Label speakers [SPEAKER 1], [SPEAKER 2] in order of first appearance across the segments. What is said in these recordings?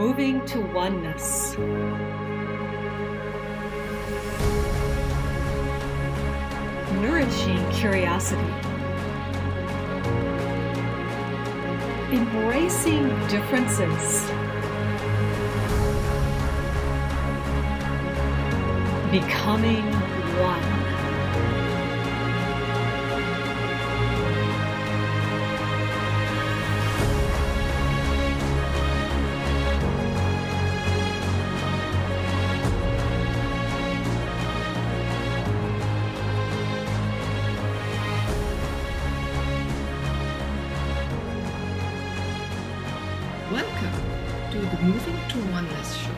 [SPEAKER 1] Moving to oneness. Nourishing curiosity. Embracing differences. Becoming one.
[SPEAKER 2] Welcome to the Moving to Oneness show.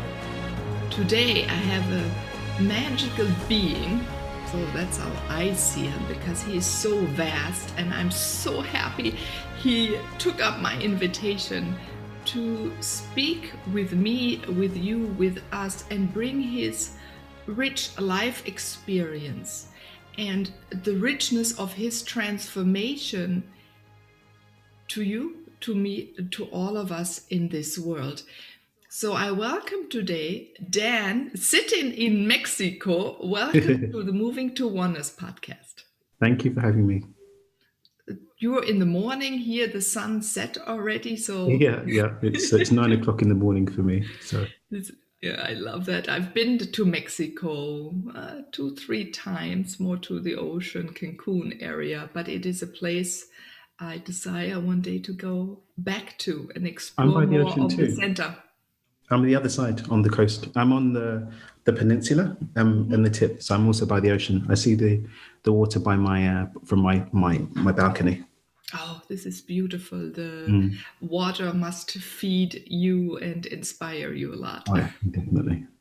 [SPEAKER 2] Today I have a magical being, so that's how I see him, because he is so vast, and I'm so happy he took up my invitation to speak with me, with you, with us, and bring his rich life experience and the richness of his transformation to you, to me, to all of us in this world. So I welcome today Dan, sitting in Mexico. Welcome to the Moving to Oneness podcast.
[SPEAKER 3] Thank you for having me.
[SPEAKER 2] You're in the morning here, the sun set already. So
[SPEAKER 3] yeah, it's 9 o'clock in the morning for me. So
[SPEAKER 2] yeah, I love that. I've been to Mexico 2-3 times, more to the ocean, Cancun area, but it is a place I desire one day to go back to and explore more of the center.
[SPEAKER 3] I'm the other side, on the coast. I'm on the peninsula and the tip, so I'm also by the ocean. I see the water by from my balcony.
[SPEAKER 2] Oh, this is beautiful. The water must feed you and inspire you a lot.
[SPEAKER 3] Oh, yeah,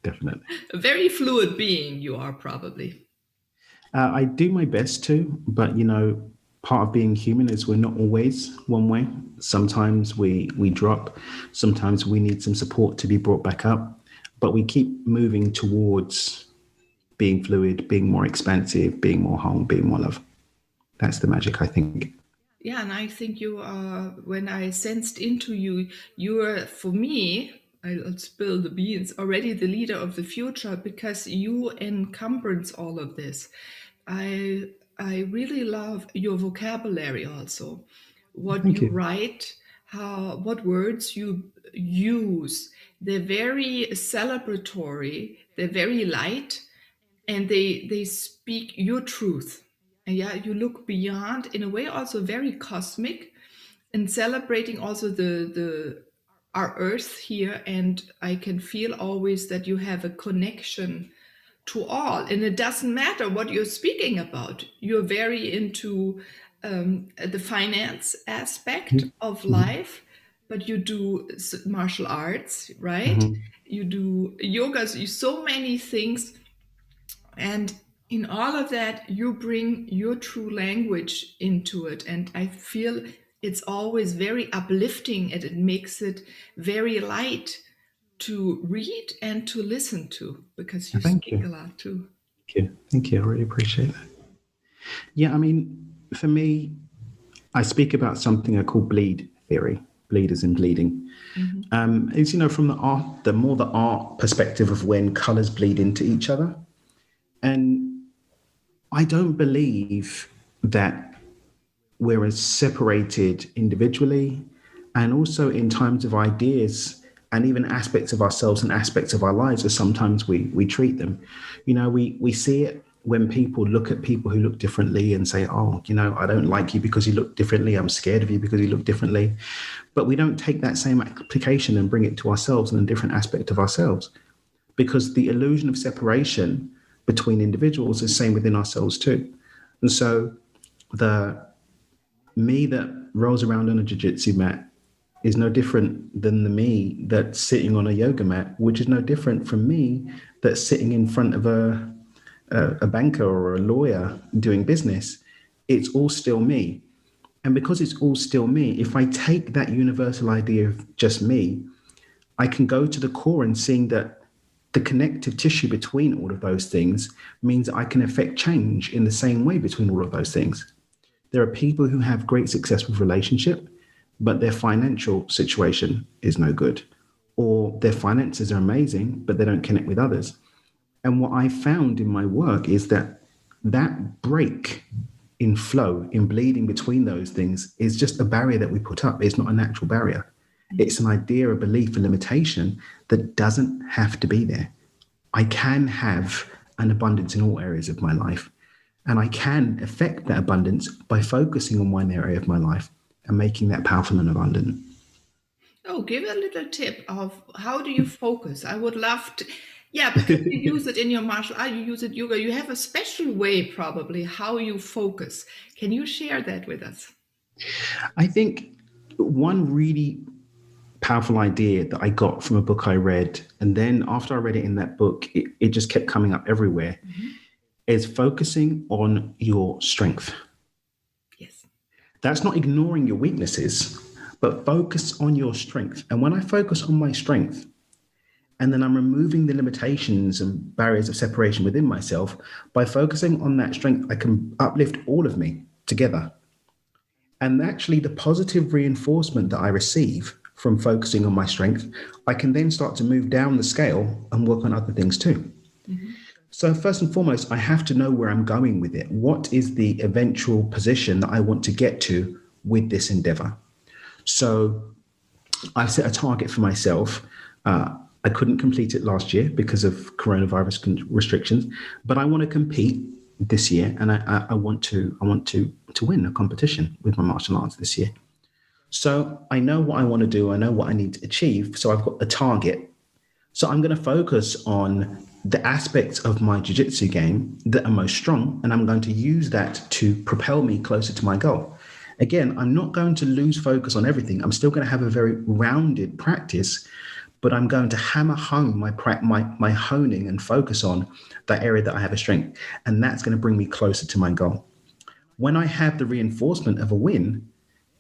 [SPEAKER 3] definitely.
[SPEAKER 2] A very fluid being you are, probably.
[SPEAKER 3] I do my best to, but part of being human is we're not always one way. Sometimes we drop. Sometimes we need some support to be brought back up. But we keep moving towards being fluid, being more expansive, being more whole, being more love. That's the magic, I think.
[SPEAKER 2] Yeah, and I think you are, when I sensed into you, you are, for me, I'll spill the beans, already the leader of the future, because you encumbrance all of this. I really love your vocabulary also, what you write, what words you use. They're very celebratory, they're very light, and they speak your truth. And yeah, you look beyond, in a way also very cosmic, and celebrating also our earth here. And I can feel always that you have a connection to all, and it doesn't matter what you're speaking about. You're very into the finance aspect of life, but you do martial arts, right? You do yoga, so many things, and in all of that you bring your true language into it, and I feel it's always very uplifting, and it makes it very light to read and to listen to, because you speak a lot too.
[SPEAKER 3] Thank you. I really appreciate that. Yeah, I mean, for me, I speak about something I call bleed theory. Bleed as in bleeding. It's, from the more the art perspective of when colors bleed into each other. And I don't believe that we're as separated individually, and also in times of ideas and even aspects of ourselves and aspects of our lives as sometimes we treat them. We see it when people look at people who look differently and say, oh, I don't like you because you look differently. I'm scared of you because you look differently. But we don't take that same application and bring it to ourselves and a different aspect of ourselves, because the illusion of separation between individuals is the same within ourselves too. And so the me that rolls around on a jiu-jitsu mat is no different than the me that's sitting on a yoga mat, which is no different from me that's sitting in front of a banker or a lawyer doing business. It's all still me. And because it's all still me, if I take that universal idea of just me, I can go to the core and seeing that the connective tissue between all of those things means that I can affect change in the same way between all of those things. There are people who have great success with relationship, but their financial situation is no good. or their finances are amazing, but they don't connect with others. And what I found in my work is that that break in flow, in bleeding between those things is just a barrier that we put up. It's not a natural barrier. It's an idea, a belief, a limitation that doesn't have to be there. I can have an abundance in all areas of my life. And I can affect that abundance by focusing on one area of my life and making that powerful and abundant.
[SPEAKER 2] Oh, give a little tip of how do you focus? I would love to. Yeah, because you use it in your martial art, you use it yoga. You have a special way probably how you focus. Can you share that with us?
[SPEAKER 3] I think one really powerful idea that I got from a book I read, and then after I read it in that book, it just kept coming up everywhere, is focusing on your strength.
[SPEAKER 2] Yes.
[SPEAKER 3] That's not ignoring your weaknesses, but focus on your strength. And when I focus on my strength, and then I'm removing the limitations and barriers of separation within myself, by focusing on that strength, I can uplift all of me together. And actually, the positive reinforcement that I receive from focusing on my strength, I can then start to move down the scale and work on other things too. So first and foremost, I have to know where I'm going with it. What is the eventual position that I want to get to with this endeavor? So I set a target for myself. I couldn't complete it last year because of coronavirus restrictions, but I want to compete this year, and I want to win a competition with my martial arts this year. So I know what I want to do. I know what I need to achieve. So I've got a target. So I'm going to focus on the aspects of my jiu-jitsu game that are most strong, and I'm going to use that to propel me closer to my goal. Again, I'm not going to lose focus on everything. I'm still going to have a very rounded practice, but I'm going to hammer home my honing and focus on that area that I have a strength, and that's going to bring me closer to my goal. When I have the reinforcement of a win,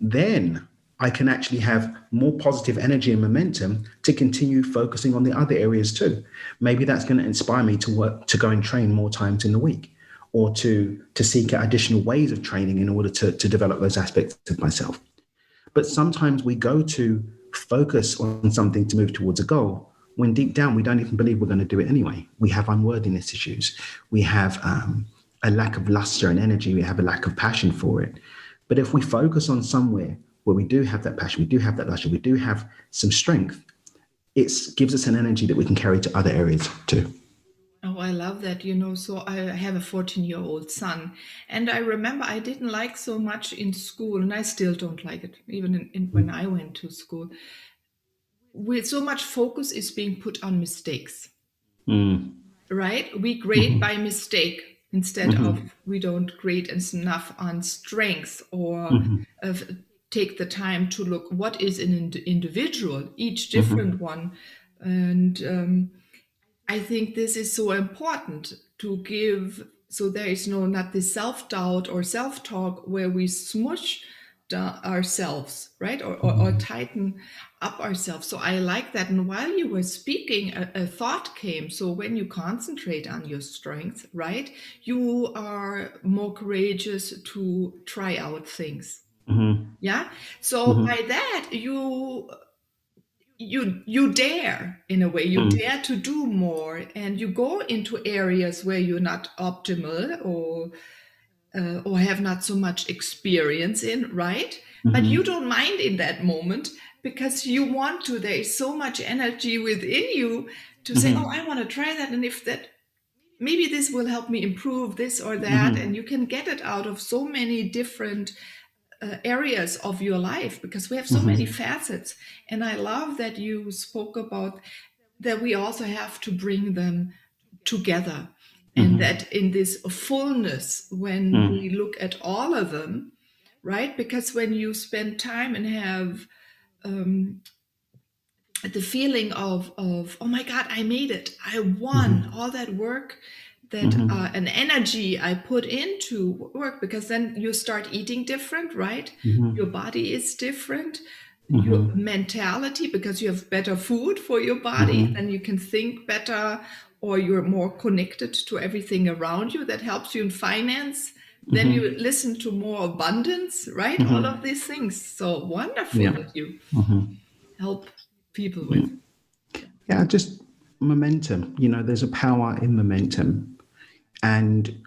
[SPEAKER 3] then I can actually have more positive energy and momentum to continue focusing on the other areas too. Maybe that's going to inspire me to go and train more times in the week, or to seek out additional ways of training in order to develop those aspects of myself. But sometimes we go to focus on something to move towards a goal when deep down we don't even believe we're going to do it anyway. We have unworthiness issues. We have a lack of luster and energy. We have a lack of passion for it. But if we focus on somewhere where we do have that passion, we do have that luster, we do have some strength, it gives us an energy that we can carry to other areas too.
[SPEAKER 2] Oh, I love that. So I have a 14-year-old son, and I remember I didn't like so much in school, and I still don't like it, even when I went to school. With so much focus is being put on mistakes, right? We grade by mistake instead of we don't grade enough on strengths or take the time to look what is an individual, each different one. And I think this is so important to give, so there is not this self-doubt or self-talk where we smush ourselves, right? Or tighten up ourselves. So I like that. And while you were speaking, a thought came. So when you concentrate on your strengths, right, you are more courageous to try out things. Yeah. So by that, you dare, in a way, you dare to do more, and you go into areas where you're not optimal or have not so much experience in, right? But you don't mind in that moment because you want to. There is so much energy within you to say, oh, I want to try that. And if that, maybe this will help me improve this or that. And you can get it out of so many different areas of your life, because we have so many facets. And I love that you spoke about that we also have to bring them together, and that in this fullness, when we look at all of them, right? Because when you spend time and have the feeling of oh my God, I made it, I won, all that work that an energy I put into work, because then you start eating different, right? Your body is different, your mentality, because you have better food for your body, then you can think better, or you're more connected to everything around you that helps you in finance. Then you listen to more abundance, right? All of these things. So wonderful that you help people with.
[SPEAKER 3] Yeah, just momentum. There's a power in momentum. And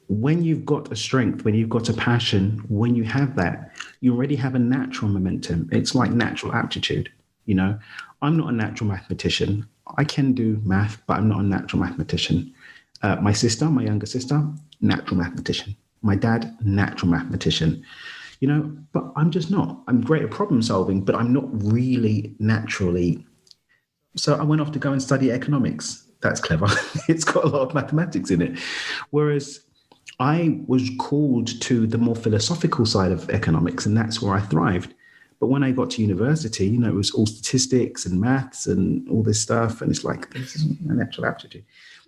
[SPEAKER 3] when you've got a strength, when you've got a passion, when you have that, you already have a natural momentum. It's like natural aptitude. I'm not a natural mathematician. I can do math, but I'm not a natural mathematician. My younger sister, natural mathematician. My dad, natural mathematician. But I'm just not. I'm great at problem solving, but I'm not really naturally. So I went off to go and study economics. That's clever. It's got a lot of mathematics in it. Whereas I was called to the more philosophical side of economics, and that's where I thrived. But when I got to university, it was all statistics and maths and all this stuff. And it's like, this isn't a natural aptitude.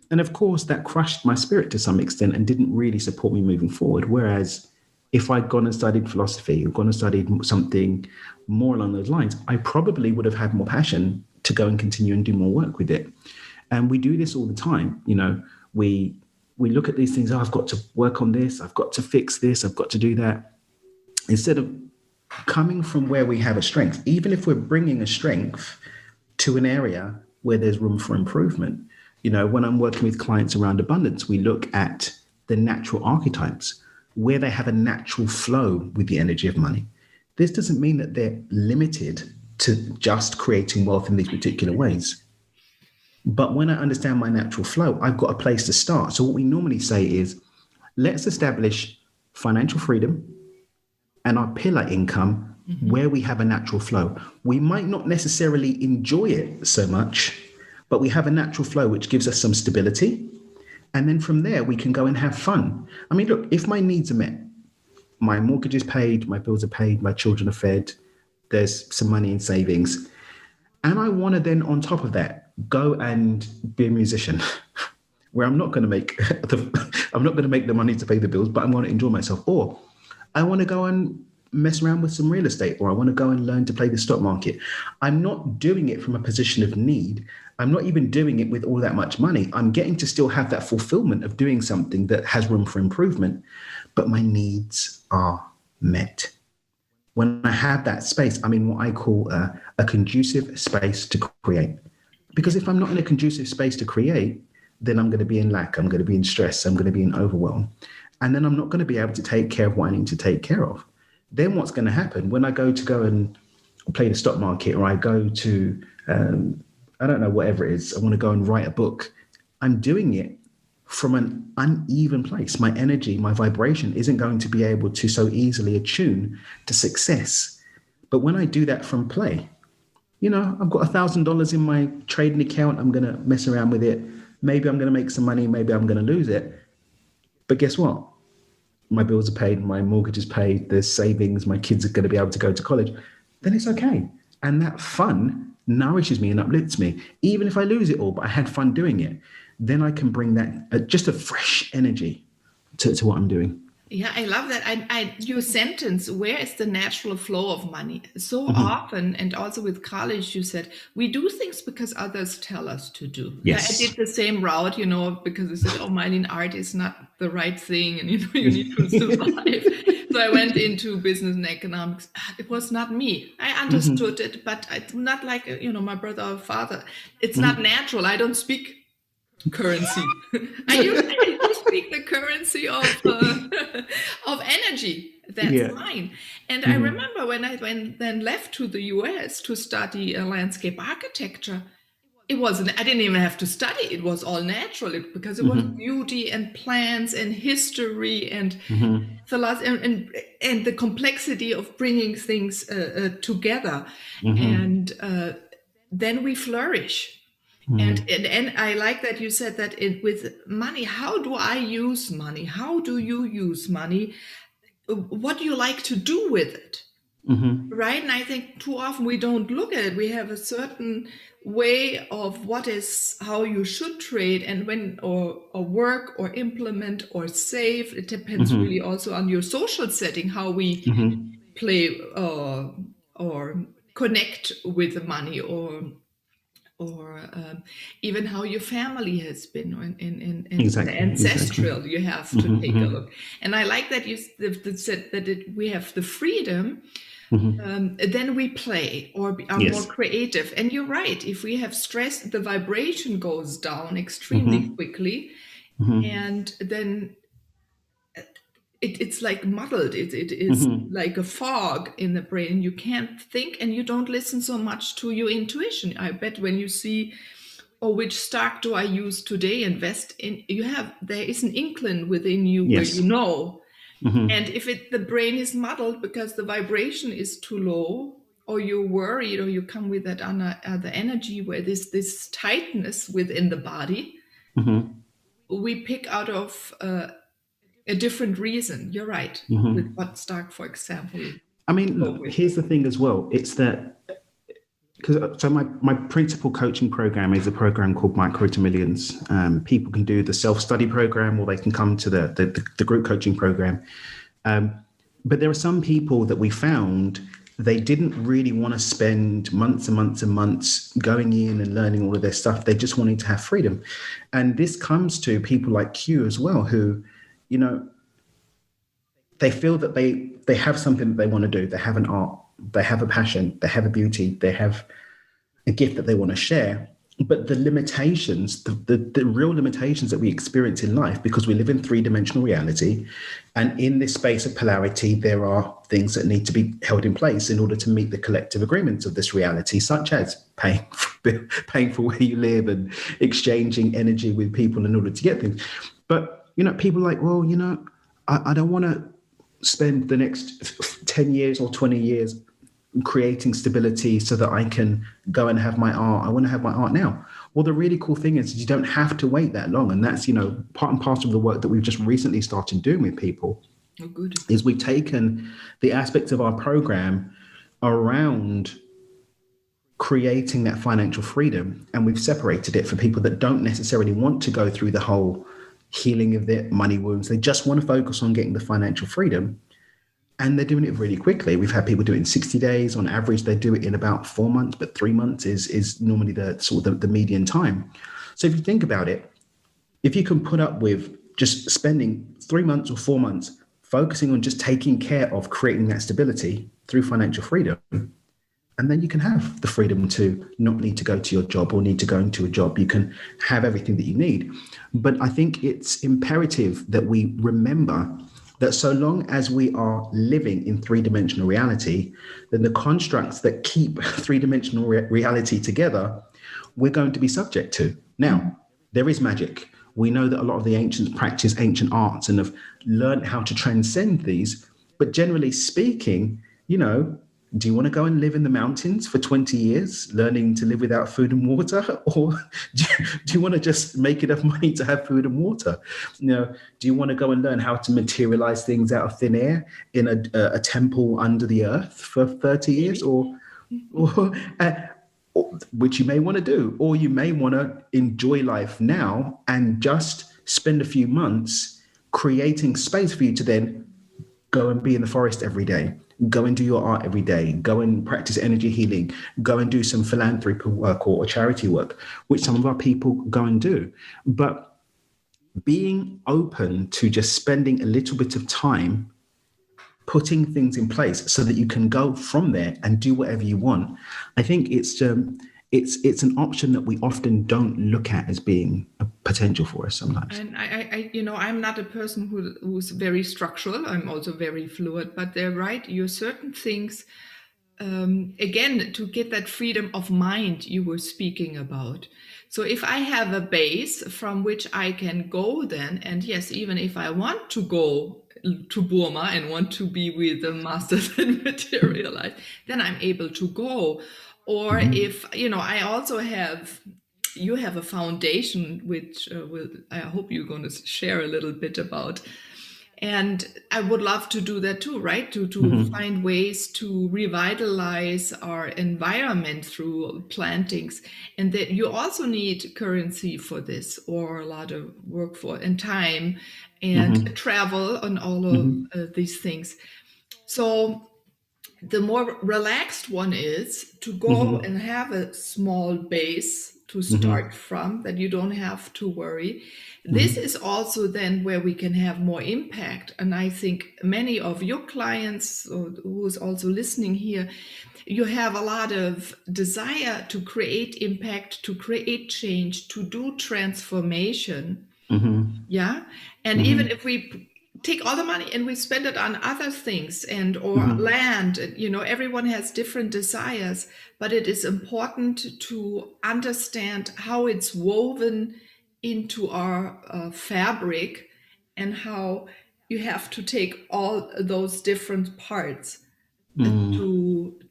[SPEAKER 3] And of course, that crushed my spirit to some extent and didn't really support me moving forward. Whereas if I'd gone and studied philosophy or gone and studied something more along those lines, I probably would have had more passion to go and continue and do more work with it. And we do this all the time. We look at these things, I've got to work on this, I've got to fix this, I've got to do that. Instead of coming from where we have a strength, even if we're bringing a strength to an area where there's room for improvement. When I'm working with clients around abundance, we look at the natural archetypes, where they have a natural flow with the energy of money. This doesn't mean that they're limited to just creating wealth in these particular ways. But when I understand my natural flow, I've got a place to start. So what we normally say is, let's establish financial freedom and our pillar income where we have a natural flow. We might not necessarily enjoy it so much, but we have a natural flow which gives us some stability. And then from there, we can go and have fun. I mean, look, if my needs are met, my mortgage is paid, my bills are paid, my children are fed, there's some money in savings. And I want to then, on top of that, go and be a musician where I'm not going to make the money to pay the bills, but I'm going to enjoy myself. Or I want to go and mess around with some real estate, or I want to go and learn to play the stock market. I'm not doing it from a position of need. I'm not even doing it with all that much money. I'm getting to still have that fulfillment of doing something that has room for improvement, but my needs are met. When I have that space, I'm in what I call a conducive space to create. Because if I'm not in a conducive space to create, then I'm going to be in lack, I'm going to be in stress, I'm going to be in overwhelm. And then I'm not going to be able to take care of what I need to take care of. Then what's going to happen when I go and play the stock market, or I go to, I don't know, whatever it is, I want to go and write a book, I'm doing it from an uneven place. My energy, my vibration isn't going to be able to so easily attune to success. But when I do that from play, I've got $1,000 in my trading account. I'm going to mess around with it. Maybe I'm going to make some money. Maybe I'm going to lose it. But guess what? My bills are paid. My mortgage is paid. There's savings. My kids are going to be able to go to college. Then it's okay. And that fun nourishes me and uplifts me. Even if I lose it all, but I had fun doing it, then I can bring that just a fresh energy to what I'm doing.
[SPEAKER 2] Yeah, I love that. Your sentence, where is the natural flow of money? So often, and also with college, you said, we do things because others tell us to do.
[SPEAKER 3] Yes.
[SPEAKER 2] I did the same route, because they said, oh, Meilin, art is not the right thing. And, you need to survive. So I went into business and economics. It was not me. I understood it, but I do not like, my brother or father. It's not natural. I don't speak currency. I do speak the currency of energy. That's mine. And I remember when I then left to the US to study landscape architecture, it wasn't. I didn't even have to study. It was all natural because it was beauty and plants and history and philosophy and the complexity of bringing things together. And then we flourish. And I like that you said that with money, how do I use money? How do you use money? What do you like to do with it? Right? And I think too often we don't look at it. We have a certain way of how you should trade and when or work or implement or save. It depends really also on your social setting, how we play or connect with the money or even how your family has been in
[SPEAKER 3] Exactly,
[SPEAKER 2] the ancestral.
[SPEAKER 3] exactly.
[SPEAKER 2] You have to take a look. And I like that you said that we have the freedom then we play or are
[SPEAKER 3] Yes.
[SPEAKER 2] more creative. And you're right, if we have stress, the vibration goes down extremely quickly, and then it's like muddled. It is like a fog in the brain. You can't think, and you don't listen so much to your intuition. I bet when you see, oh, which stock do I use today, invest in, there is an inkling within you where
[SPEAKER 3] Yes.
[SPEAKER 2] you know. And if the brain is muddled because the vibration is too low, or you're worried, or you come with that other energy where this tightness within the body, we pick out of a different reason. You're right. With what stock, for example.
[SPEAKER 3] I mean, look, here's the thing as well. It's that, so my principal coaching program is a program called Micro to Millions. People can do the self-study program, or they can come to the group coaching program. But there are some people that we found, they didn't really want to spend months and months and months going in and learning all of their stuff. They just wanted to have freedom. And this comes to people like you as well, who, you know, they feel that they have something that they want to do. They have an art, they have a passion, they have a beauty, they have a gift that they want to share. But the limitations, the real limitations that we experience in life, because we live in three-dimensional reality, and in this space of polarity, there are things that need to be held in place in order to meet the collective agreements of this reality, such as paying for where you live and exchanging energy with people in order to get things. But, you know, people are like, well, you know, I don't want to spend the next 10 years or 20 years creating stability so that I can go and have my art. I want to have my art now. Well, the really cool thing is you don't have to wait that long. And that's, you know, part and parcel of the work that we've just recently started doing with people.
[SPEAKER 2] Oh, good.
[SPEAKER 3] Is we've taken the aspects of our program around creating that financial freedom, and we've separated it for people that don't necessarily want to go through the whole healing of their money wounds. They just want to focus on getting the financial freedom. And they're doing it really quickly. We've had people do it in 60 days. On average, they do it in about 4 months, but 3 months is normally the sort of the median time. So if you think about it, if you can put up with just spending 3 months or 4 months focusing on just taking care of creating that stability through financial freedom, and then you can have the freedom to not need to go to your job or need to go into a job. You can have everything that you need. But I think it's imperative that we remember that so long as we are living in three-dimensional reality, then the constructs that keep three-dimensional reality together, we're going to be subject to. Now, there is magic. We know that a lot of the ancients practice ancient arts and have learned how to transcend these. But generally speaking, you know, do you want to go and live in the mountains for 20 years, learning to live without food and water? Or do you want to just make enough money to have food and water? You know, do you want to go and learn how to materialize things out of thin air in a temple under the earth for 30 years? Or which you may want to do, or you may want to enjoy life now and just spend a few months creating space for you to then go and be in the forest every day. Go and do your art every day. Go and practice energy healing. Go and do some philanthropy work or charity work, which some of our people go and do. But being open to just spending a little bit of time putting things in place so that you can go from there and do whatever you want, I think it's an option that we often don't look at as being a potential for us sometimes.
[SPEAKER 2] And I you know, I'm not a person who's very structural. I'm also very fluid, but they're right. You're certain things, again, to get that freedom of mind you were speaking about. So if I have a base from which I can go then, and yes, even if I want to go to Burma and want to be with the masters and materialize, then I'm able to go. Or if, you know, I also you have a foundation, which I hope you're going to share a little bit about. And I would love to do that too, right? To find ways to revitalize our environment through plantings. And that you also need currency for this, or a lot of work for and time and travel and all of these things. So the more relaxed one is, to go and have a small base to start from, that you don't have to worry. This is also then where we can have more impact. And I think many of your clients, who is also listening here, you have a lot of desire to create impact, to create change, to do transformation. Yeah. And even if we take all the money and we spend it on other things or land, everyone has different desires, but it is important to understand how it's woven into our fabric, and how you have to take all those different parts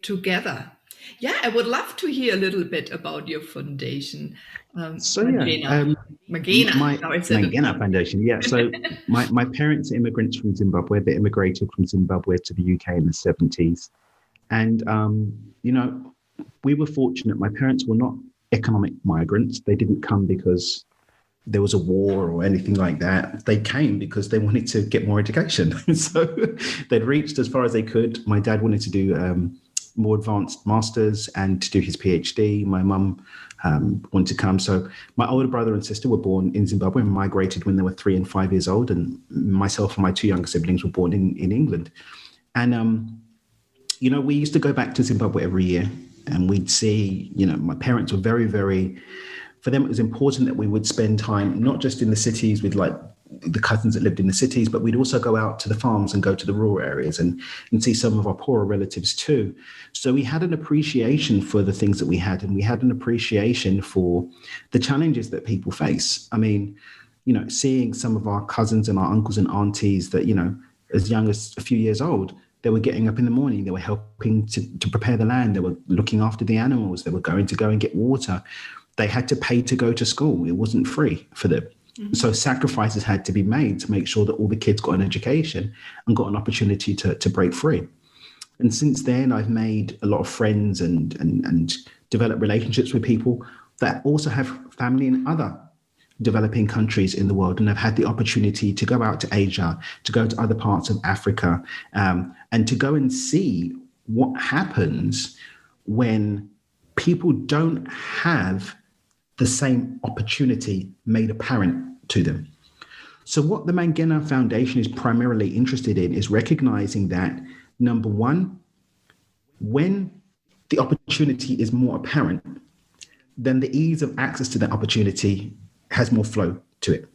[SPEAKER 2] together. Yeah, I would love to hear a little bit about your foundation. Mangena.
[SPEAKER 3] My
[SPEAKER 2] Now I said it.
[SPEAKER 3] Mangena Foundation. Yeah. So my parents are immigrants from Zimbabwe. They immigrated from Zimbabwe to the UK in the 70s. And, we were fortunate. My parents were not economic migrants. They didn't come because there was a war or anything like that. They came because they wanted to get more education. So they'd reached as far as they could. My dad wanted to do more advanced masters and to do his PhD. My mum wanted to come. So my older brother and sister were born in Zimbabwe and migrated when they were 3 and 5 years old. And myself and my 2 younger siblings were born in England. And, we used to go back to Zimbabwe every year, and we'd see, my parents were very, very, for them, it was important that we would spend time, not just in the cities with like the cousins that lived in the cities, but we'd also go out to the farms and go to the rural areas and see some of our poorer relatives too. So we had an appreciation for the things that we had, and we had an appreciation for the challenges that people face. I mean, seeing some of our cousins and our uncles and aunties that, as young as a few years old, they were getting up in the morning, they were helping to prepare the land, they were looking after the animals, they were going to go and get water. They had to pay to go to school. It wasn't free for them. So sacrifices had to be made to make sure that all the kids got an education and got an opportunity to break free. And since then, I've made a lot of friends and developed relationships with people that also have family in other developing countries in the world, and have had the opportunity to go out to Asia, to go to other parts of Africa, and to go and see what happens when people don't have the same opportunity made apparent to them. So what the Mangena Foundation is primarily interested in is recognizing that, number one, when the opportunity is more apparent, then the ease of access to that opportunity has more flow to it.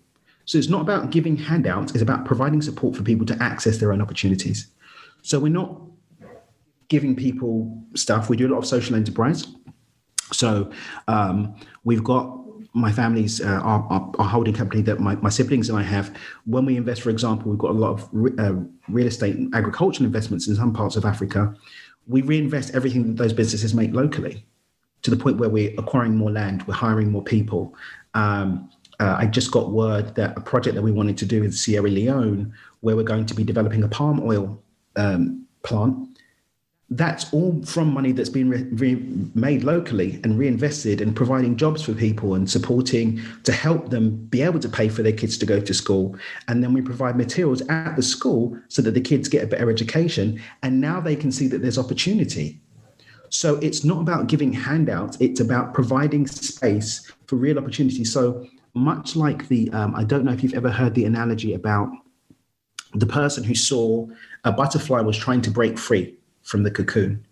[SPEAKER 3] So it's not about giving handouts, it's about providing support for people to access their own opportunities. So we're not giving people stuff. We do a lot of social enterprise. So we've got my family's our holding company that my siblings and I have. When we invest, for example, we've got a lot of real estate and agricultural investments in some parts of Africa. We reinvest everything that those businesses make locally, to the point where we're acquiring more land, we're hiring more people. I just got word that a project that we wanted to do in Sierra Leone, where we're going to be developing a palm oil plant, that's all from money that's been made locally and reinvested, and providing jobs for people and supporting to help them be able to pay for their kids to go to school. And then we provide materials at the school so that the kids get a better education, and now they can see that there's opportunity. So it's not about giving handouts, it's about providing space for real opportunity. So much like I don't know if you've ever heard the analogy about the person who saw a butterfly was trying to break free from the cocoon.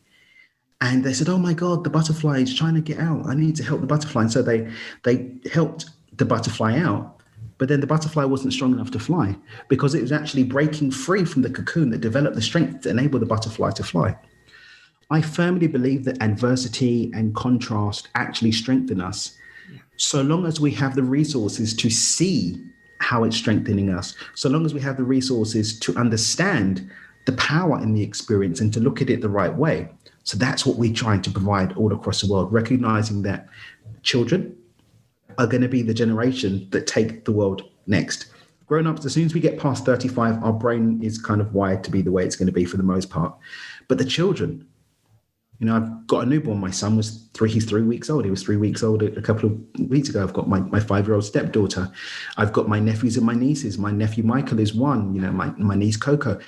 [SPEAKER 3] And they said, oh my God, the butterfly is trying to get out. I need to help the butterfly. And so they helped the butterfly out. But then the butterfly wasn't strong enough to fly, because it was actually breaking free from the cocoon that developed the strength to enable the butterfly to fly. I firmly believe that adversity and contrast actually strengthen us, so long as we have the resources to see how it's strengthening us, so long as we have the resources to understand the power in the experience and to look at it the right way. So that's what we're trying to provide all across the world, recognizing that children are going to be the generation that take the world next. Grown-ups, as soon as we get past 35, our brain is kind of wired to be the way it's going to be for the most part. But the children, I've got a newborn. My son he's 3 weeks old. He was 3 weeks old a couple of weeks ago. I've got my 5-year-old stepdaughter. I've got my nephews and my nieces. My nephew Michael is 1, my niece Coco.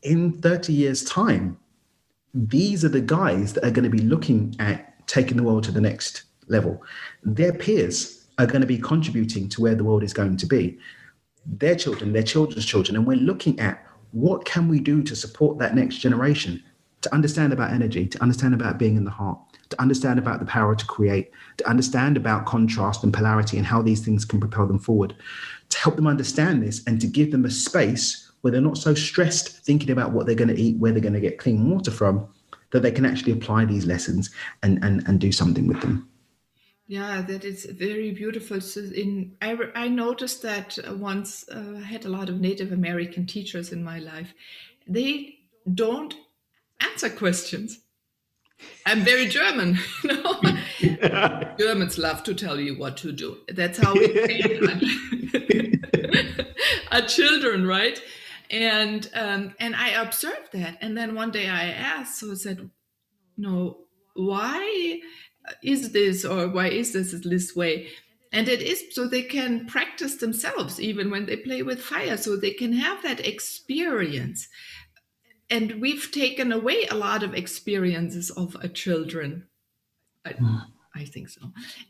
[SPEAKER 3] In 30 years' time, these are the guys that are going to be looking at taking the world to the next level. Their peers are going to be contributing to where the world is going to be. Their children, their children's children. And we're looking at what can we do to support that next generation, to understand about energy, to understand about being in the heart, to understand about the power to create, to understand about contrast and polarity and how these things can propel them forward, to help them understand this and to give them a space where they're not so stressed thinking about what they're going to eat, where they're going to get clean water from, that they can actually apply these lessons and do something with them.
[SPEAKER 2] Yeah, that is very beautiful. So I noticed that once I had a lot of Native American teachers in my life. They don't answer questions. I'm very German, you know. Germans love to tell you what to do. That's how we train our children, right? And I observed that. And then one day I asked, so I said, no, why is this, or why is this way? And it is so they can practice themselves even when they play with fire, so they can have that experience. And we've taken away a lot of experiences of our children. I think so.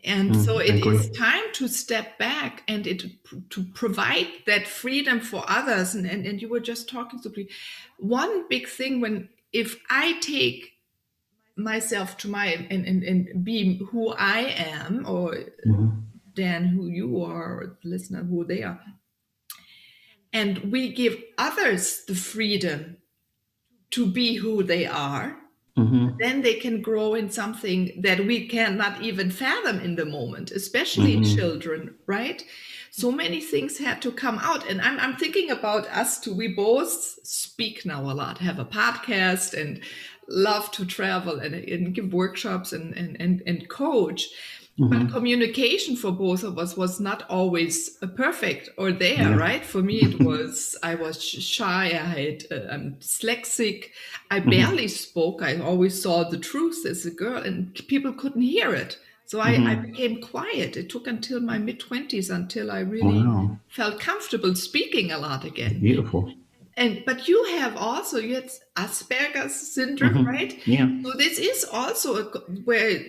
[SPEAKER 2] And so it is time to step back and to provide that freedom for others. And you were just talking to me. One big thing, if I take myself to and be who I am, or Dan, who you are, or the listener, who they are, and we give others the freedom to be who they are, then they can grow in something that we cannot even fathom in the moment, especially children, right? So many things had to come out. And I'm thinking about us too. We both speak now a lot, have a podcast, and love to travel and give workshops and coach. But communication for both of us was not always perfect or there, right? For me, I was shy, I'm dyslexic, I barely spoke, I always saw the truth as a girl, and people couldn't hear it. So I became quiet. It took until my mid-20s until I really felt comfortable speaking a lot again.
[SPEAKER 3] Beautiful.
[SPEAKER 2] But you had Asperger's syndrome, right?
[SPEAKER 3] Yeah.
[SPEAKER 2] So this is also where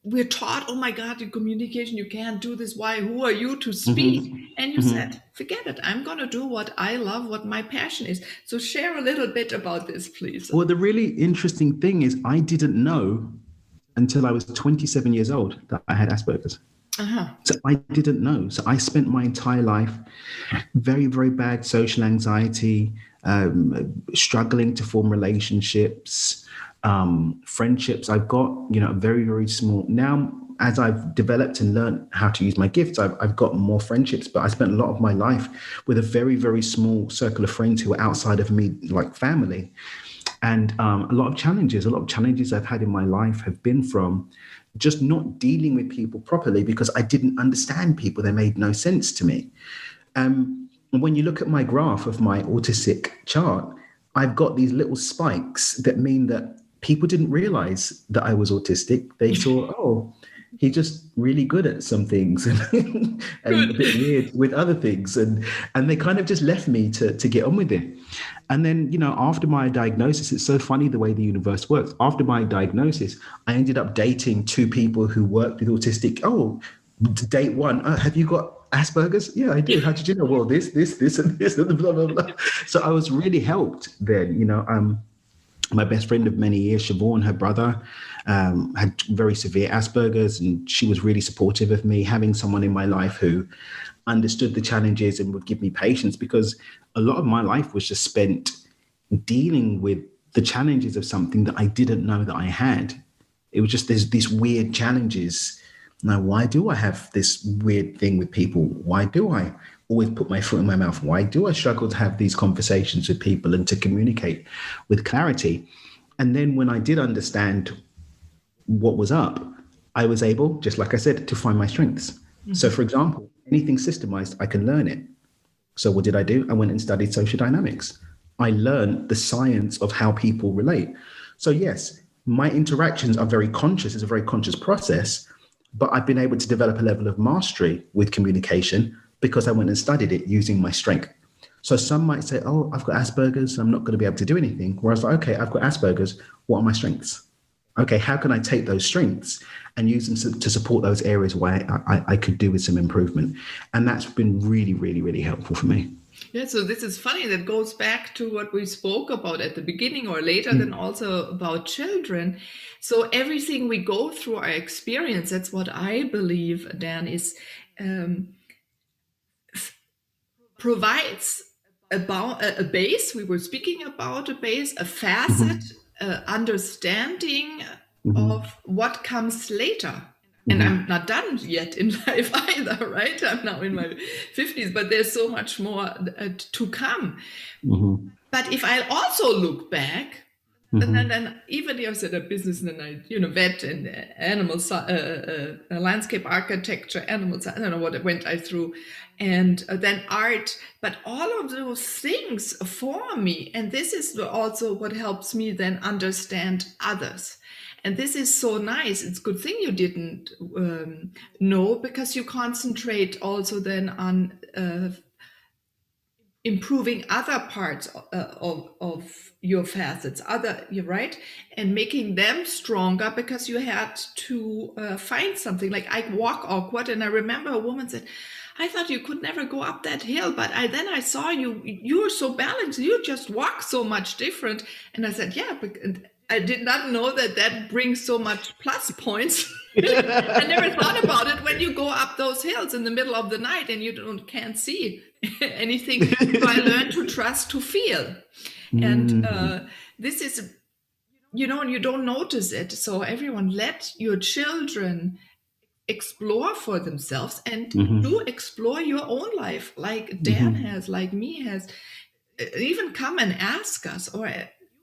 [SPEAKER 2] we're taught, oh my God, in communication, you can't do this. Why? Who are you to speak? And you said, forget it. I'm going to do what I love, what my passion is. So share a little bit about this, please.
[SPEAKER 3] Well, the really interesting thing is I didn't know until I was 27 years old that I had Asperger's. So I didn't know. So I spent my entire life very, very bad social anxiety, struggling to form relationships, friendships. I've got, very, very small. Now, as I've developed and learned how to use my gifts, I've got more friendships, but I spent a lot of my life with a very, very small circle of friends who are outside of me, like family. And a lot of challenges I've had in my life have been from just not dealing with people properly because I didn't understand people. They made no sense to me. When you look at my graph of my autistic chart, I've got these little spikes that mean that people didn't realize that I was autistic. They saw, oh, he's just really good at some things and a bit weird with other things. And they kind of just left me to get on with it. And then, after my diagnosis, it's so funny the way the universe works. After my diagnosis, I ended up dating two people who worked with autistic. Oh, date one, have you got Asperger's? Yeah, I do. How did you know? Well, this, and this, and blah, blah, blah. So I was really helped then, my best friend of many years, Siobhan, her brother, had very severe Asperger's, and she was really supportive of me. Having someone in my life who understood the challenges and would give me patience, because a lot of my life was just spent dealing with the challenges of something that I didn't know that I had. It was just these weird challenges. Now, why do I have this weird thing with people? Why do I always put my foot in my mouth? Why do I struggle to have these conversations with people and to communicate with clarity? And then when I did understand what was up, I was able, just like I said, to find my strengths. So for example, anything systemized, I can learn it. So what did I do? I went and studied social dynamics. I learned the science of how people relate. So yes, my interactions are very conscious. It's a very conscious process, but I've been able to develop a level of mastery with communication because I went and studied it using my strength. So some might say, oh, I've got Asperger's, I'm not going to be able to do anything. Whereas, like, okay, I've got Asperger's, what are my strengths? Okay, how can I take those strengths and use them to support those areas where I could do with some improvement? And that's been really, really, really helpful for me.
[SPEAKER 2] Yeah, so this is funny. That goes back to what we spoke about at the beginning or later, then also about children. So everything we go through our experience, that's what I believe, Dan, is provides a base. We were speaking about a base, a facet, understanding of what comes later. And I'm not done yet in life either, right? I'm now in my 50s, but there's so much more to come. But if I also look back, and then even I said a business, and then I, vet and animals, landscape architecture, animals, I don't know what went I through, and then art, but all of those things form me. And this is also what helps me then understand others. And this is so nice. It's a good thing you didn't know, because you concentrate also then on improving other parts of your facets, you're right, and making them stronger, because you had to find something. Like I walk awkward, and I remember a woman said, I thought you could never go up that hill, but then I saw you were so balanced, you just walk so much different. And I said, yeah, but I did not know that brings so much plus points. I never thought about it when you go up those hills in the middle of the night and you can't see anything. So I learned to trust, to feel. And this is, and you don't notice it. So everyone, let your children explore for themselves and do explore your own life, like Dan has, like me has. Even come and ask us, or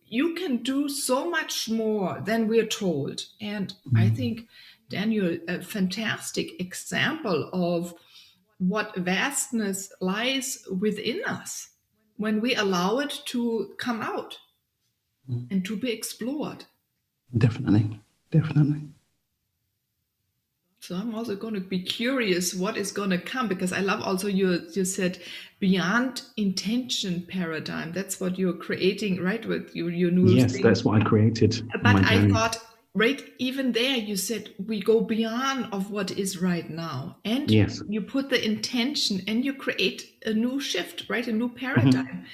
[SPEAKER 2] you can do so much more than we're told. And I think, Daniel, a fantastic example of what vastness lies within us when we allow it to come out and to be explored.
[SPEAKER 3] Definitely.
[SPEAKER 2] So I'm also going to be curious what is going to come, because I love also you said beyond intention paradigm. That's what you're creating, right? With your new
[SPEAKER 3] Yes,
[SPEAKER 2] thing.
[SPEAKER 3] that's what I created.
[SPEAKER 2] But I thought, right, even there you said we go beyond of what is right now, and you put the intention and you create a new shift, right? A new paradigm.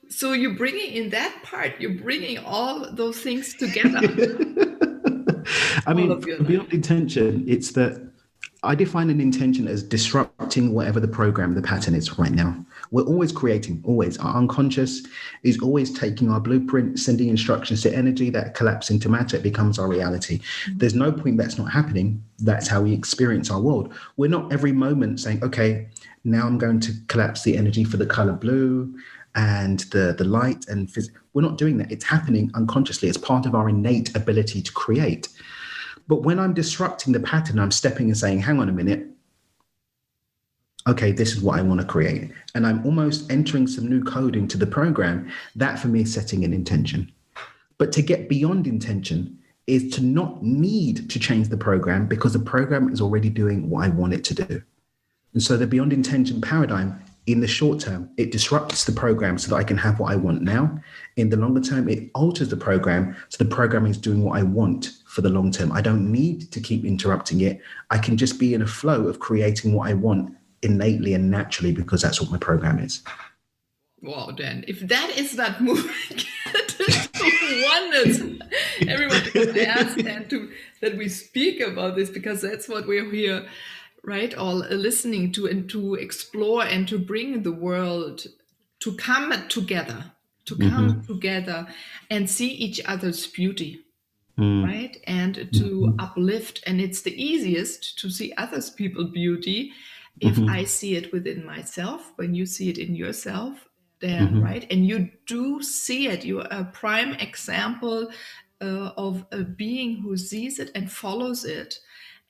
[SPEAKER 2] So you're bringing in that part, you're bringing all those things together.
[SPEAKER 3] I mean, beyond intention, it's that I define an intention as disrupting whatever the program, the pattern is right now. We're always creating, always. Our unconscious is always taking our blueprint, sending instructions to energy that collapse into matter. It becomes our reality. There's no point that's not happening. That's how we experience our world. We're not every moment saying, okay, now I'm going to collapse the energy for the color blue and the light. And we're not doing that. It's happening unconsciously. It's part of our innate ability to create. But when I'm disrupting the pattern, I'm stepping and saying, hang on a minute. Okay, this is what I want to create. And I'm almost entering some new code into the program. That for me is setting an intention. But to get beyond intention is to not need to change the program, because the program is already doing what I want it to do. And so the beyond intention paradigm, in the short term, it disrupts the program so that I can have what I want now. In the longer term, it alters the program so the program is doing what I want for the long term. I don't need to keep interrupting it. I can just be in a flow of creating what I want innately and naturally, because that's what my program is.
[SPEAKER 2] Wow, Dan, if that is not moving to oneness, everyone can ask and that we speak about this, because that's what we're here, right, all listening to, and to explore and to bring the world to come together, and see each other's beauty, right, and to uplift. And it's the easiest to see others people's beauty if I see it within myself. When you see it in yourself, then right, and you do see it, you're a prime example of a being who sees it and follows it.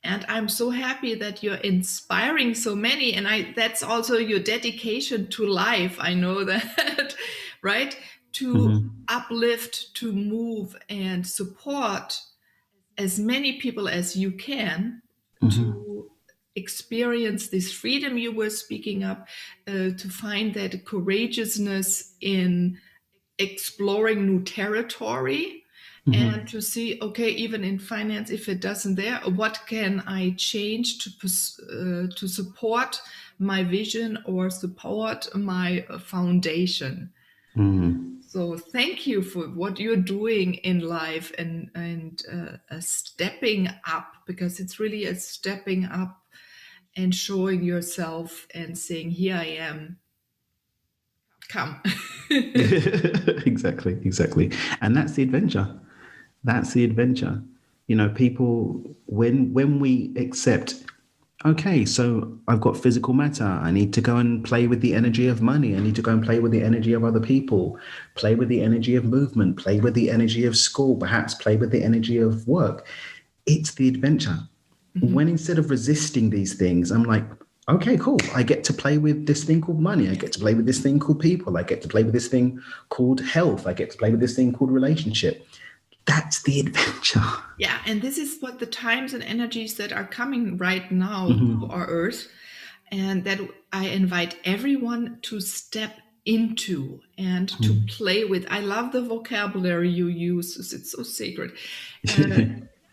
[SPEAKER 2] And I'm so happy that you're inspiring so many. And that's also your dedication to life. I know that, right? To uplift, to move and support as many people as you can to experience this freedom you were speaking of, to find that courageousness in exploring new territory, and to see, okay, even in finance, if it doesn't there, what can I change to support my vision or support my foundation. So thank you for what you're doing in life, and stepping up, because it's really a stepping up and showing yourself and saying, here I am, come.
[SPEAKER 3] Exactly. And that's the adventure. You know, people, when we accept, okay, so I've got physical matter, I need to go and play with the energy of money, I need to go and play with the energy of other people, play with the energy of movement, play with the energy of school, perhaps play with the energy of work. It's the adventure. When instead of resisting these things, I'm like, okay, cool, I get to play with this thing called money, I get to play with this thing called people, I get to play with this thing called health, I get to play with this thing called relationship. That's the adventure.
[SPEAKER 2] Yeah, and this is what the times and energies that are coming right now to our earth, and that I invite everyone to step into and to play with. I love the vocabulary you use. It's so sacred.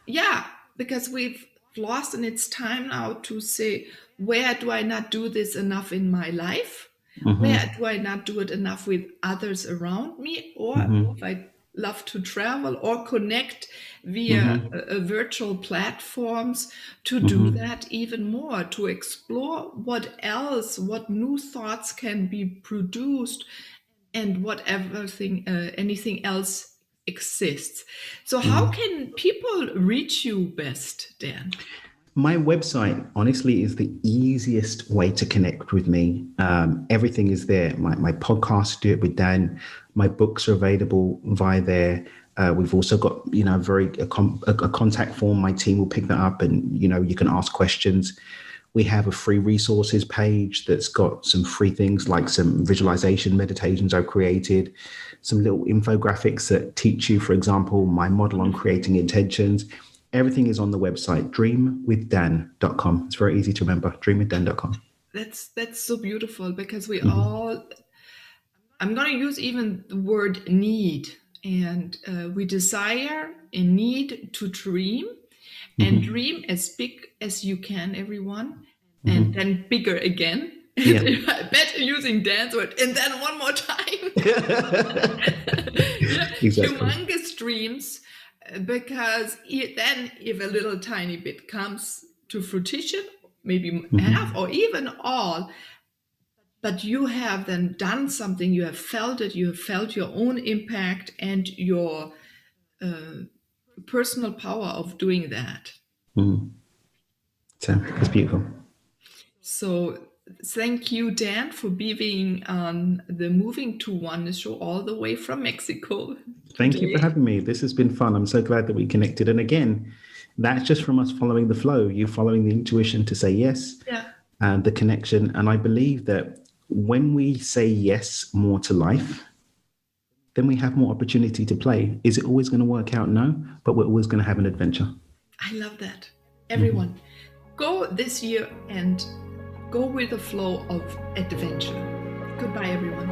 [SPEAKER 2] Yeah, because we've lost, and it's time now to say, where do I not do this enough in my life? Where do I not do it enough with others around me? Or if I love to travel or connect via virtual platforms, to do that even more, to explore what new thoughts can be produced, and anything else exists. So how can people reach you best, Dan?
[SPEAKER 3] My website, honestly, is the easiest way to connect with me. Everything is there. My podcast, Do It with Dan. My books are available via there. We've also got, a contact form. My team will pick that up, and, you can ask questions. We have a free resources page that's got some free things like some visualization meditations I've created, some little infographics that teach you, for example, my model on creating intentions. Everything is on the website, dreamwithdan.com. It's very easy to remember, dreamwithdan.com.
[SPEAKER 2] That's so beautiful, because we all, I'm going to use even the word need, and we desire and need to dream, and dream as big as you can, everyone, and then bigger again. Yeah. Better using Dan's word, and then one more time. Exactly. Humongous dreams. Because then if a little tiny bit comes to fruition, maybe half or even all, but you have then done something, you have felt it, you have felt your own impact and your personal power of doing that.
[SPEAKER 3] So it's beautiful.
[SPEAKER 2] So thank you, Dan, for being on the Moving to Oneness show all the way from Mexico.
[SPEAKER 3] Thank you for having me. This has been fun. I'm so glad that we connected. And again, that's just from us following the flow, you following the intuition to say yes, and the connection. And I believe that when we say yes more to life, then we have more opportunity to play. Is it always going to work out? No, but we're always going to have an adventure. I
[SPEAKER 2] love that. Everyone, go this year and go with the flow of adventure. Goodbye, everyone.